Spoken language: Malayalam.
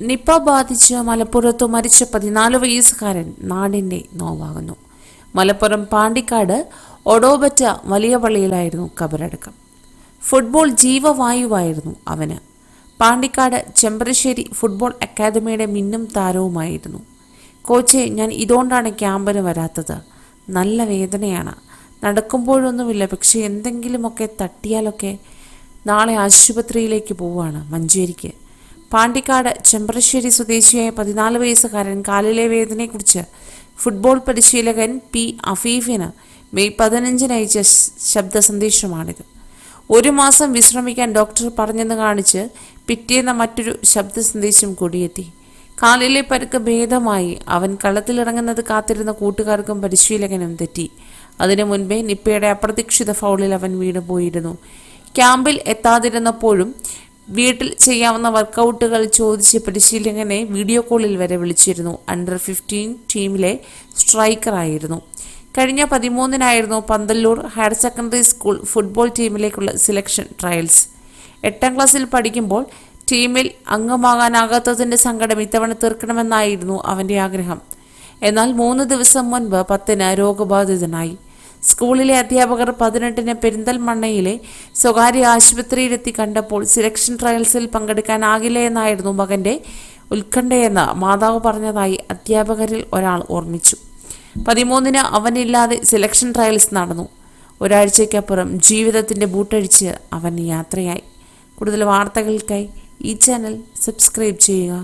നിപ്പ ബാധിച്ച് മലപ്പുറത്ത് മരിച്ച 14 വയസ്സുകാരൻ നാടിൻ്റെ നോവാകുന്നു. മലപ്പുറം പാണ്ടിക്കാട് ഒടോബറ്റ വലിയ പള്ളിയിലായിരുന്നു കബറടക്കം. ഫുട്ബോൾ ജീവവായുവായിരുന്നു അവന്. പാണ്ടിക്കാട് ചെമ്പ്രശ്ശേരി ഫുട്ബോൾ അക്കാദമിയുടെ മിന്നും താരവുമായിരുന്നു. കോച്ചെ, ഞാൻ ഇതുകൊണ്ടാണ് ക്യാമ്പിന് വരാത്തത്. നല്ല വേദനയാണ്. നടക്കുമ്പോഴൊന്നുമില്ല, പക്ഷെ എന്തെങ്കിലുമൊക്കെ തട്ടിയാലൊക്കെ. നാളെ ആശുപത്രിയിലേക്ക് പോവുകയാണ്, മഞ്ചേരിക്ക്. പാണ്ടിക്കാട് ചെമ്പ്രശ്ശേരി സ്വദേശിയായ 14 വയസ്സുകാരൻ കാലിലെ വേദനയെക്കുറിച്ച് ഫുട്ബോൾ പരിശീലകൻ പി അഫീഫിന് മെയ് 15 അയച്ച ശബ്ദ സന്ദേശമാണിത്. 1 മാസം വിശ്രമിക്കാൻ ഡോക്ടർ പറഞ്ഞെന്ന് കാണിച്ച് പിറ്റേന്ന് മറ്റൊരു ശബ്ദ സന്ദേശം കൂടിയെത്തി. കാലിലെ പരുക്ക് ഭേദമായി. അവൻ കളത്തിലിറങ്ങുന്നത് കാത്തിരുന്ന കൂട്ടുകാർക്കും പരിശീലകനും തെറ്റി. അതിനു മുൻപേ നിപ്പയുടെ അപ്രതീക്ഷിത ഫൗളിൽ അവൻ വീണുപോയിരുന്നു. ക്യാമ്പിൽ എത്താതിരുന്നപ്പോഴും വീട്ടിൽ ചെയ്യാവുന്ന വർക്കൗട്ടുകൾ ചോദിച്ച് പരിശീലകനെ വീഡിയോ കോളിൽ വരെ വിളിച്ചിരുന്നു. അണ്ടർ 15 ടീമിലെ സ്ട്രൈക്കറായിരുന്നു. കഴിഞ്ഞ 13-നായിരുന്നു Panthalloor higher secondary school football ടീമിലേക്കുള്ള സെലക്ഷൻ ട്രയൽസ്. 8ാം ക്ലാസ്സിൽ പഠിക്കുമ്പോൾ ടീമിൽ അംഗമാകാനാകാത്തതിൻ്റെ സങ്കടം ഇത്തവണ തീർക്കണമെന്നായിരുന്നു അവൻ്റെ ആഗ്രഹം. എന്നാൽ 3 ദിവസം മുൻപ് 10-ന് രോഗബാധിതനായി. സ്കൂളിലെ അധ്യാപകർ 18-ന് പെരിന്തൽമണ്ണയിലെ സ്വകാര്യ ആശുപത്രിയിലെത്തി കണ്ടപ്പോൾ സെലക്ഷൻ ട്രയൽസിൽ പങ്കെടുക്കാനാകില്ല എന്നായിരുന്നു മകൻ്റെ ഉത്കണ്ഠയെന്ന് മാതാവ് പറഞ്ഞതായി അധ്യാപകരിൽ ഒരാൾ ഓർമ്മിച്ചു. 13-ന് അവനില്ലാതെ സെലക്ഷൻ ട്രയൽസ് നടന്നു. ഒരാഴ്ചയ്ക്കപ്പുറം ജീവിതത്തിൻ്റെ ബൂട്ടഴിച്ച് അവൻ യാത്രയായി. കൂടുതൽ വാർത്തകൾക്കായി ഈ ചാനൽ സബ്സ്ക്രൈബ് ചെയ്യുക.